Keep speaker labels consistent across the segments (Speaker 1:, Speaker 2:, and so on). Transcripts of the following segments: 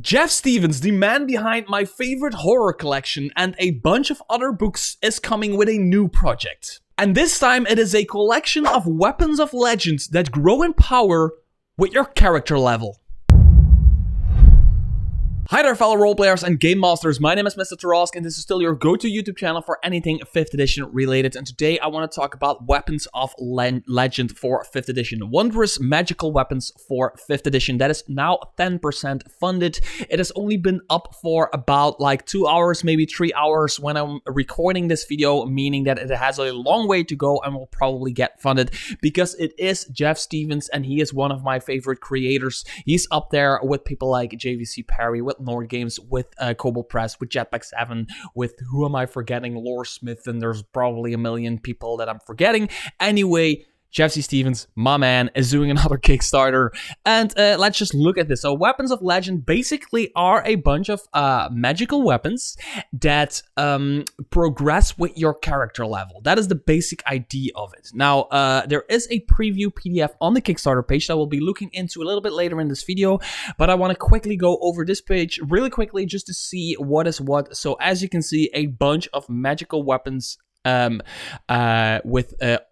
Speaker 1: Jeff Stevens, the man behind my favorite horror collection and a bunch of other books, is coming with a new project. And this time it is a collection of weapons of legends that grow in power with your character level. Hi there fellow roleplayers and game masters, my name is Mr. Tarask and this is still your go-to YouTube channel for anything 5th edition related, and today I want to talk about weapons of legend for 5th edition. Wondrous magical weapons for 5th edition that is now 10% funded. It has only been up for about like 2 hours, maybe 3 hours when I'm recording this video, meaning that it has a long way to go and will probably get funded because it is Jeff Stevens and he is one of my favorite creators. He's up there with people like JVC Perry, with Nord Games, with Cobalt Press, with Jetpack 7, with who am I forgetting? Lore Smith, and there's probably a million people that I'm forgetting. Anyway, Jeff C. Stevens, my man, is doing another Kickstarter, and let's just look at this. So weapons of legend basically are a bunch of magical weapons that progress with your character level. That is the basic idea of it. Now, there is a preview PDF on the Kickstarter page that we'll be looking into a little bit later in this video, but I want to quickly go over this page really quickly just to see what is what. So as you can see, a bunch of magical weapons with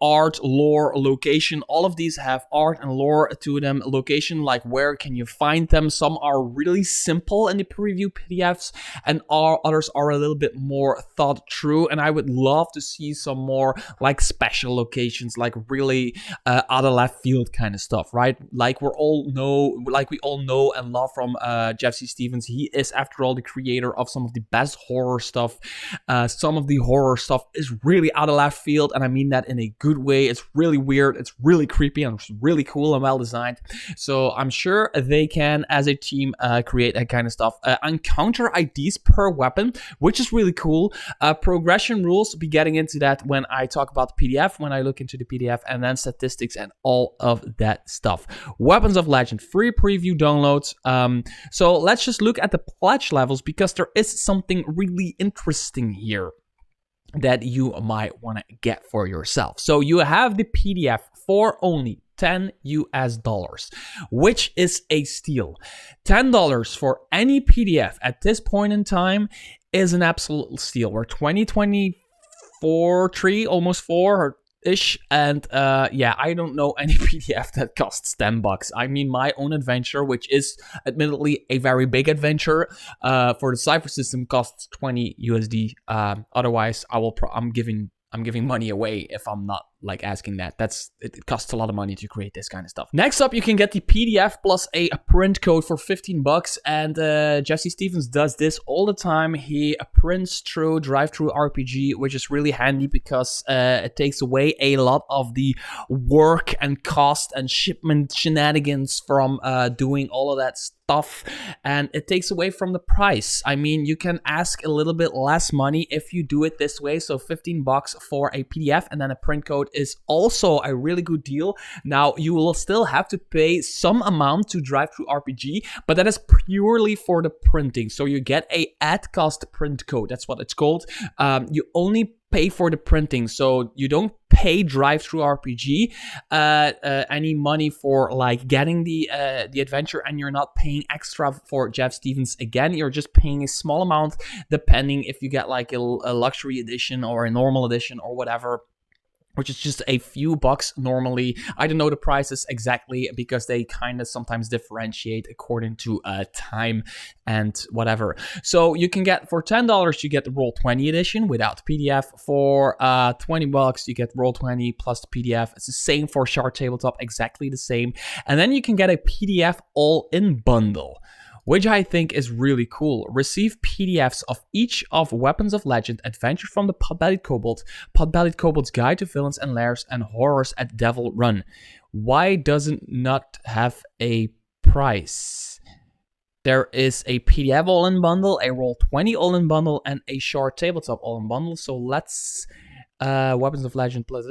Speaker 1: art, lore, location. All of these have art and lore to them. Location, like where can you find them? Some are really simple in the preview PDFs, and others are a little bit more thought through. And I would love to see some more like special locations, like really out of left field kind of stuff, right? Like we all know and love from Jeff C. Stevens. He is, after all, the creator of some of the best horror stuff. Some of the horror stuff is really out of left field, and I mean that in a good way. It's really weird, it's really creepy, and it's really cool and well designed. So I'm sure they can, as a team, create that kind of stuff. Encounter IDs per weapon, which is really cool. Progression rules, be getting into that when I talk about the PDF, when I look into the PDF, and then statistics and all of that stuff. Weapons of Legend, free preview downloads. So let's just look at the pledge levels, because there is something really interesting here that you might want to get for yourself. So you have the PDF for only $10 US, which is a steal. $10 for any PDF at this point in time is an absolute steal. We're 2024, 3, almost 4 ish, and yeah, I don't know any PDF that costs $10. I mean, my own adventure, which is admittedly a very big adventure, for the Cypher system costs 20 USD. Otherwise, I'm giving money away if I'm not like asking that. It costs a lot of money to create this kind of stuff. Next up, you can get the PDF plus a print code for $15, and Jeff C. Stevens does this all the time. He prints through drive-through RPG, which is really handy because it takes away a lot of the work and cost and shipment shenanigans from doing all of that stuff, and it takes away from the price. I mean, you can ask a little bit less money if you do it this way. So $15 for a PDF and then a print code is also a really good deal. Now, you will still have to pay some amount to drive-through RPG, but that is purely for the printing. So you get a at-cost print code. That's what it's called. You only pay for the printing, so you don't pay drive-through RPG any money for like getting the adventure, and you're not paying extra for Jeff Stevens. Again, you're just paying a small amount depending if you get like a luxury edition or a normal edition or whatever, which is just a few bucks normally. I don't know the prices exactly because they kind of sometimes differentiate according to time and whatever. So you can get, for $10, you get the Roll20 edition without PDF. For $20, you get Roll20 plus the PDF. It's the same for Shard Tabletop, exactly the same. And then you can get a PDF all-in bundle, which I think is really cool. Receive PDFs of each of Weapons of Legend, Adventure from the Pot-Bellied Kobold, Pot-Bellied Kobold's Guide to Villains and Lairs, and Horrors at Devil Run. Why does it not have a price? There is a PDF all-in bundle, a Roll20 all-in bundle, and a Shard Tabletop all-in bundle. So let's Weapons of Legend plus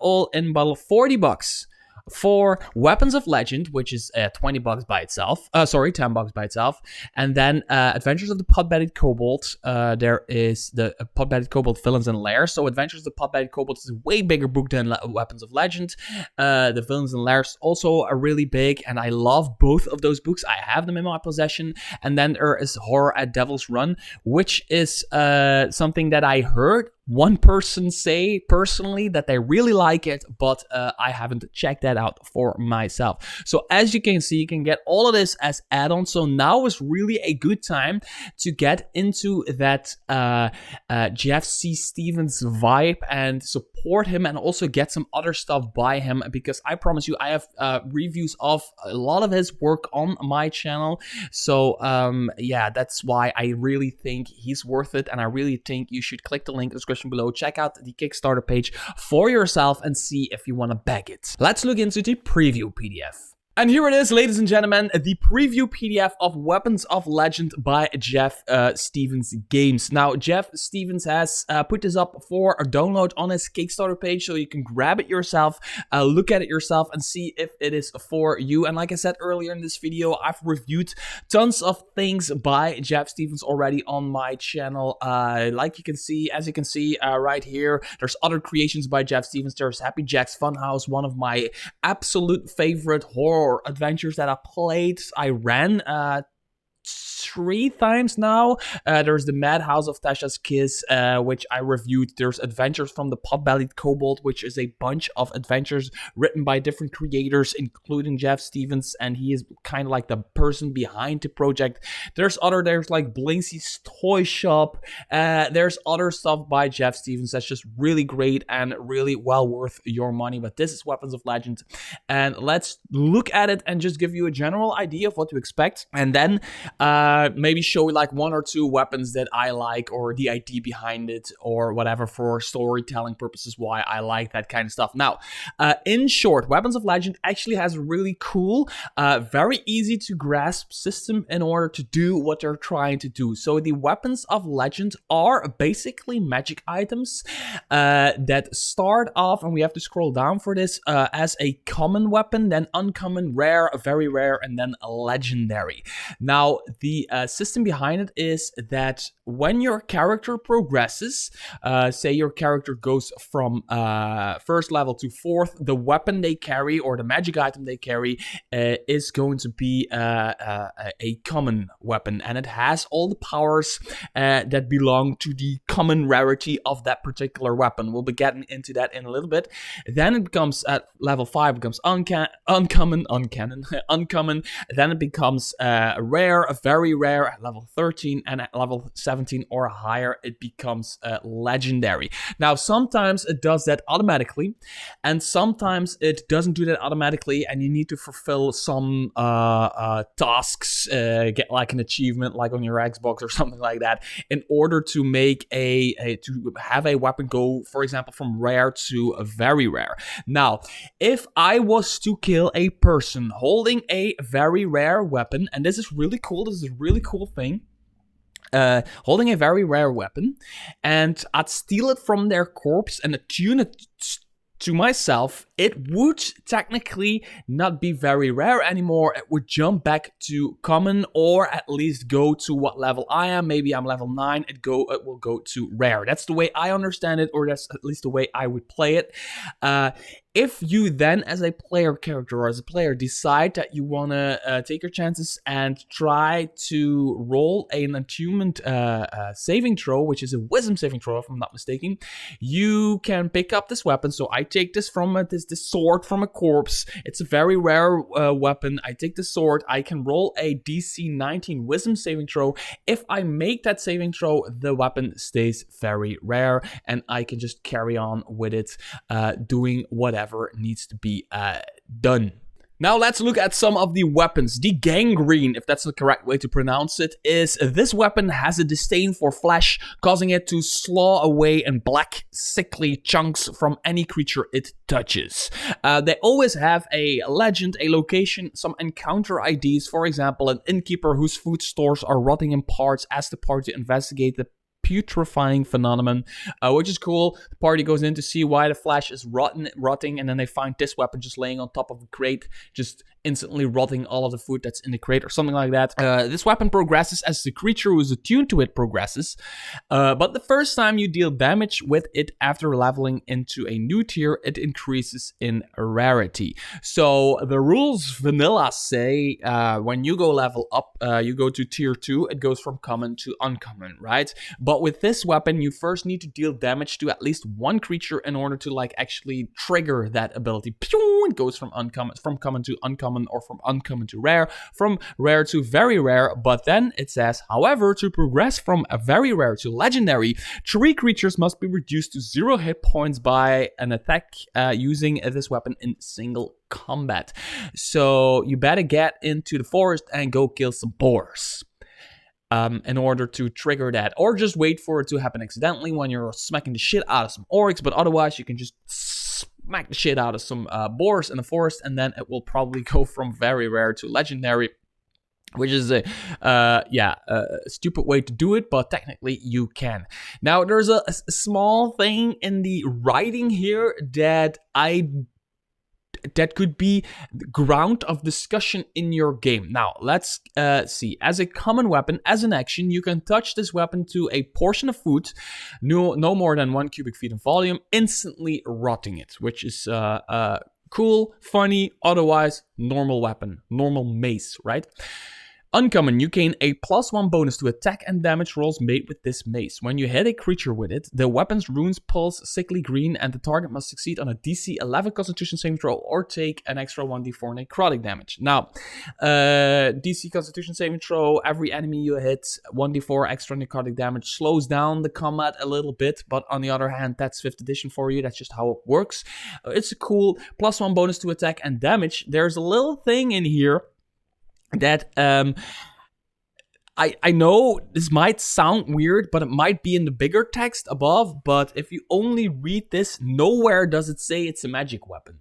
Speaker 1: all-in bundle, $40. For Weapons of Legend, which is $20 by itself, sorry, $10 by itself, and then Adventures of the Pot-Bellied Kobold, there is the Pot-Bellied Kobold Villains and Lairs. So Adventures of the Pot-Bellied Kobold is a way bigger book than Weapons of Legend. The Villains and Lairs also are really big, and I love both of those books. I have them in my possession. And then there is Horror at Devil's Run, which is something that I heard one person say personally that they really like it, but I haven't checked that out for myself. So as you can see, you can get all of this as add-ons. So now is really a good time to get into that Jeff C. Stevens vibe and support him, and also get some other stuff by him, because I promise you, I have reviews of a lot of his work on my channel. So yeah, that's why I really think he's worth it, and I really think you should click the link in the description below, check out the Kickstarter page for yourself, and see if you want to back it. Let's look into the preview PDF. And here it is, ladies and gentlemen, the preview PDF of Weapons of Legend by Jeff Stevens Games. Now, Jeff Stevens has put this up for a download on his Kickstarter page, so you can grab it yourself, look at it yourself, and see if it is for you. And like I said earlier in this video, I've reviewed tons of things by Jeff Stevens already on my channel. Like you can see, as you can see right here, there's other creations by Jeff Stevens. There's Happy Jack's Funhouse, one of my absolute favorite horror adventures that I ran 3 times now. There's the Madhouse of Tasha's Kiss, which I reviewed. There's Adventures from the Pot-Bellied Kobold, which is a bunch of adventures written by different creators, including Jeff Stevens, and he is kind of like the person behind the project. There's like Blinksey's Toy Shop. There's other stuff by Jeff Stevens that's just really great and really well worth your money. But this is Weapons of Legend, and let's look at it and just give you a general idea of what to expect, and then maybe show like 1 or 2 weapons that I like, or the idea behind it, or whatever, for storytelling purposes, why I like that kind of stuff. Now, in short, Weapons of Legend actually has a really cool, very easy to grasp system in order to do what they're trying to do. So the Weapons of Legend are basically magic items that start off, and we have to scroll down for this, as a common weapon, then uncommon, rare, very rare, and then a legendary. Now, the system behind it is that when your character progresses, say your character goes from 1st level to 4th, the weapon they carry, or the magic item they carry, is going to be a common weapon, and it has all the powers that belong to the common rarity of that particular weapon. We'll be getting into that in a little bit. Then it becomes, at level 5, it becomes uncommon. Then it becomes rare, very rare at level 13, and at level 17 or higher it becomes legendary. Now, sometimes it does that automatically, and sometimes it doesn't do that automatically, and you need to fulfill some tasks, get like an achievement like on your Xbox or something like that, in order to make to have a weapon go, for example, from rare to very rare. Now, if I was to kill a person holding a very rare weapon, and this is really cool, this is a really cool thing, holding a very rare weapon, and I'd steal it from their corpse and attune it to myself, it would technically not be very rare anymore. It would jump back to common, or at least go to what level I am. Maybe I'm level 9, it will go to rare. That's the way I understand it, or that's at least the way I would play it. If you then, as a player character or as a player, decide that you want to take your chances and try to roll an attunement saving throw, which is a wisdom saving throw if I'm not mistaken, you can pick up this weapon. So I take this from this sword from a corpse. It's a very rare weapon. I take the sword. I can roll a DC 19 wisdom saving throw. If I make that saving throw, the weapon stays very rare, and I can just carry on with it, doing whatever needs to be done. Now let's look at some of the weapons. The Gangrene, if that's the correct way to pronounce it, is this weapon has a disdain for flesh, causing it to slaw away in black, sickly chunks from any creature it touches. They always have a legend, a location, some encounter IDs. For example, an innkeeper whose food stores are rotting in parts. Ask the party to investigate the putrefying phenomenon, which is cool. The party goes in to see why the flesh is rotting, and then they find this weapon just laying on top of a crate, just instantly rotting all of the food that's in the crate or something like that. This weapon progresses as the creature who is attuned to it progresses, but the first time you deal damage with it after leveling into a new tier, it increases in rarity. So the rules vanilla say when you go level up, you go to tier 2, it goes from common to uncommon, right? But with this weapon, you first need to deal damage to at least one creature in order to like actually trigger that ability. It goes from common to uncommon, or from uncommon to rare, from rare to very rare. But then it says, however, to progress from a very rare to legendary, 3 creatures must be reduced to 0 hit points by an attack using this weapon in single combat. So you better get into the forest and go kill some boars in order to trigger that, or just wait for it to happen accidentally when you're smacking the shit out of some orcs. But otherwise you can just smack the shit out of some boars in the forest, and then it will probably go from very rare to legendary, which is a stupid way to do it, but technically you can. Now, there's a small thing in the writing here that could be the ground of discussion in your game. Now, let's see. As a common weapon, as an action, you can touch this weapon to a portion of food, no more than 1 cubic feet in volume, instantly rotting it, which is cool, funny, otherwise normal weapon, normal mace, right? Uncommon, you gain a +1 bonus to attack and damage rolls made with this mace. When you hit a creature with it, the weapon's runes pulse sickly green, and the target must succeed on a DC 11 Constitution saving throw or take an extra 1d4 necrotic damage. Now, DC Constitution saving throw, every enemy you hit, 1d4 extra necrotic damage, slows down the combat a little bit, but on the other hand, that's 5th edition for you. That's just how it works. It's a cool +1 bonus to attack and damage. There's a little thing in here that I know this might sound weird, but it might be in the bigger text above, but if you only read this, nowhere does it say it's a magic weapon.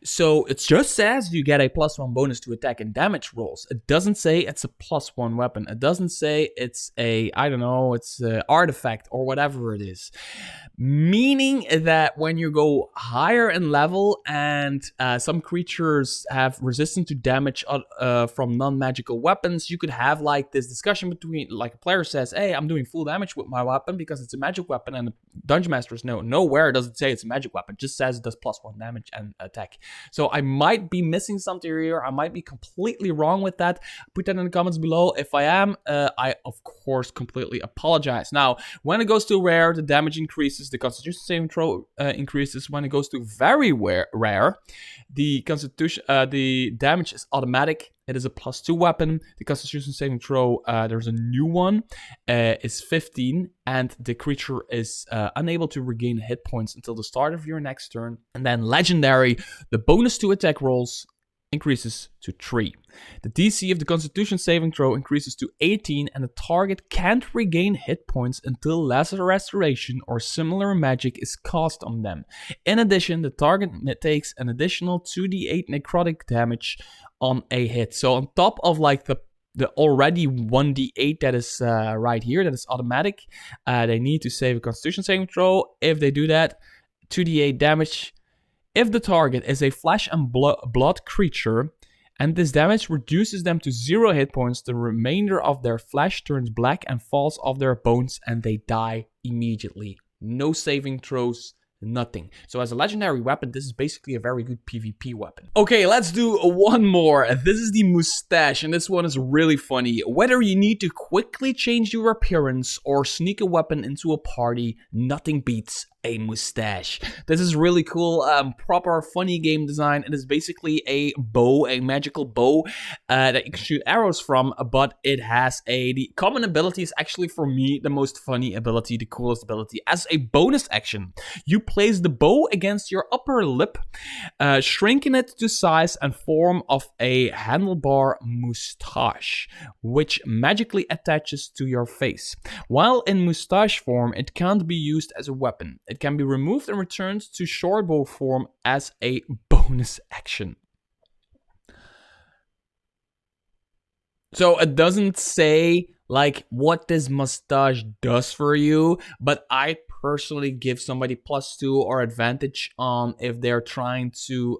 Speaker 1: So it just says you get a +1 bonus to attack and damage rolls. It doesn't say it's a +1 weapon. It doesn't say it's it's an artifact or whatever it is. Meaning that when you go higher in level and some creatures have resistance to damage from non-magical weapons, you could have like this discussion between, like a player says, hey, I'm doing full damage with my weapon because it's a magic weapon, and the Dungeon Masters nowhere does it say it's a magic weapon. It just says it does +1 damage and attack. So I might be missing something here. I might be completely wrong with that. Put that in the comments below. If I am, I of course completely apologize. Now, when it goes to rare, the damage increases. The Constitution saving throw increases. When it goes to very rare, the damage is automatic. It is a +2 weapon. The Constitution saving throw, there's a new one, is 15, and the creature is unable to regain hit points until the start of your next turn. And then legendary, the bonus to attack rolls increases to 3. The DC of the Constitution saving throw increases to 18, and the target can't regain hit points until Lesser Restoration or similar magic is cast on them. In addition, the target takes an additional 2d8 necrotic damage on a hit. So on top of like the already 1d8 that is right here, that is automatic, they need to save a Constitution saving throw. If they do that, 2d8 damage. If the target is a flesh and blood creature, and this damage reduces them to 0 hit points, the remainder of their flesh turns black and falls off their bones, and they die immediately. No saving throws, nothing. So as a legendary weapon, this is basically a very good PvP weapon. Okay, let's do one more. This is the Moustache, and this one is really funny. Whether you need to quickly change your appearance or sneak a weapon into a party, nothing beats a Moustache. This is really cool, proper funny game design. It is basically a bow, a magical bow that you can shoot arrows from, but it has the common ability is actually for me the most funny ability, the coolest ability. As a bonus action, you place the bow against your upper lip, shrinking it to size and form of a handlebar moustache, which magically attaches to your face. While in moustache form, it can't be used as a weapon. It can be removed and returned to Shortbow form as a bonus action. So it doesn't say like what this Moustache does for you, but I personally give somebody +2 or advantage on if they're trying to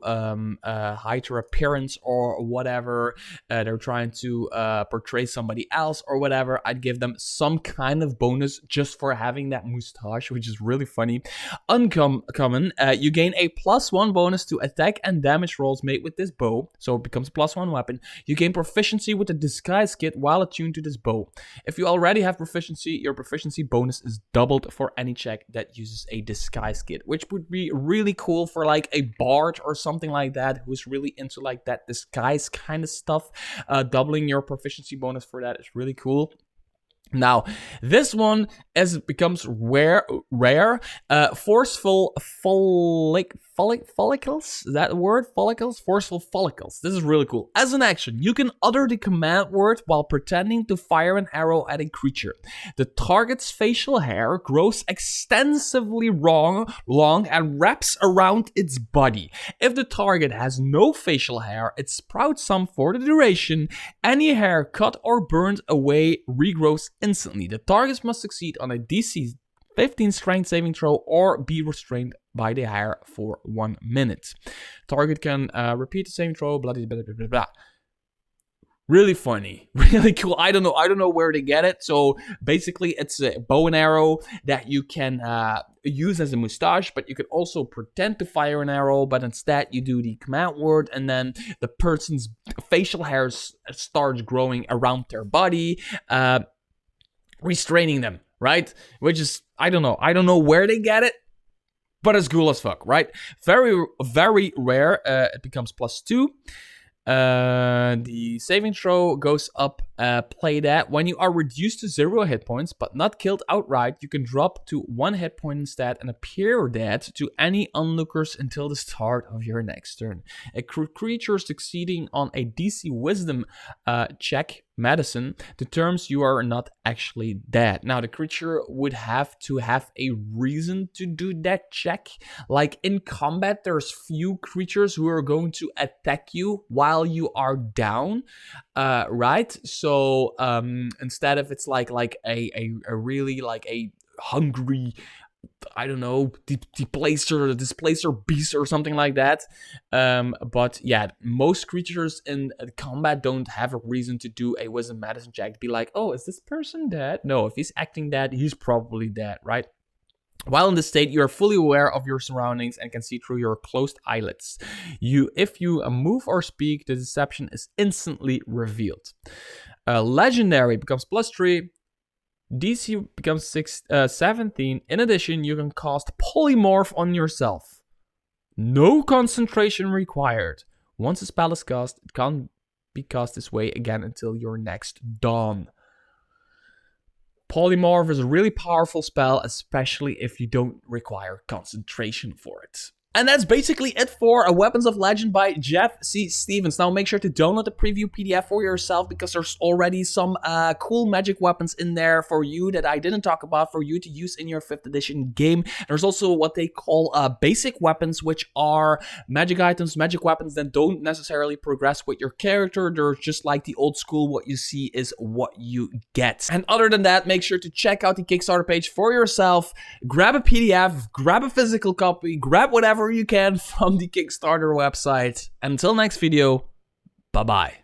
Speaker 1: hide their appearance or whatever. They're trying to portray somebody else or whatever. I'd give them some kind of bonus just for having that Moustache, which is really funny. Uncommon, you gain a +1 bonus to attack and damage rolls made with this bow, so it becomes a +1 weapon. You gain proficiency with the disguise kit while attuned to this bow. If you already have proficiency, your proficiency bonus is doubled for any check that uses a disguise kit, which would be really cool for like a bard or something like that who's really into like that disguise kind of stuff. Doubling your proficiency bonus for that is really cool. Now, this one, as it becomes rare, forceful follicles, is that the word? Follicles? Forceful follicles. This is really cool. As an action, you can utter the command word while pretending to fire an arrow at a creature. The target's facial hair grows extensively long and wraps around its body. If the target has no facial hair, it sprouts some for the duration. Any hair cut or burned away regrows instantly. The targets must succeed on a DC 15 strength saving throw or be restrained by the hair for 1 minute. Target can repeat the saving throw, blah, blah, blah, blah, blah. Really funny, really cool. I don't know where they get it. So basically it's a bow and arrow that you can use as a Moustache, but you could also pretend to fire an arrow, but instead you do the command word and then the person's facial hair starts growing around their body, restraining them, right? Which is, I don't know where they get it, but it's cool as fuck, right? Very, very rare. It becomes +2. The saving throw goes up. Play that. When you are reduced to 0 hit points, but not killed outright, you can drop to 1 hit point instead and appear dead to any onlookers until the start of your next turn. A creature succeeding on a DC Wisdom check, medicine, determines you are not actually dead. Now, the creature would have to have a reason to do that check. Like in combat, there's few creatures who are going to attack you while you are down, right? So instead of it's like a really like a hungry, I don't know, displacer beast or something like that. But yeah, most creatures in combat don't have a reason to do a wisdom medicine check to be like, oh, is this person dead? No, if he's acting dead, he's probably dead, right? While in this state, you are fully aware of your surroundings and can see through your closed eyelids. If you move or speak, the deception is instantly revealed. Legendary becomes +3. DC becomes 17. In addition, you can cast Polymorph on yourself. No concentration required. Once a spell is cast, it can't be cast this way again until your next dawn. Polymorph is a really powerful spell, especially if you don't require concentration for it. And that's basically it for Weapons of Legend by Jeff C. Stevens. Now make sure to download the preview PDF for yourself because there's already some cool magic weapons in there for you that I didn't talk about for you to use in your 5th edition game. There's also what they call basic weapons, which are magic items, magic weapons that don't necessarily progress with your character. They're just like the old school, what you see is what you get. And other than that, make sure to check out the Kickstarter page for yourself. Grab a PDF, grab a physical copy, grab whatever you can from the Kickstarter website. Until next video, bye-bye.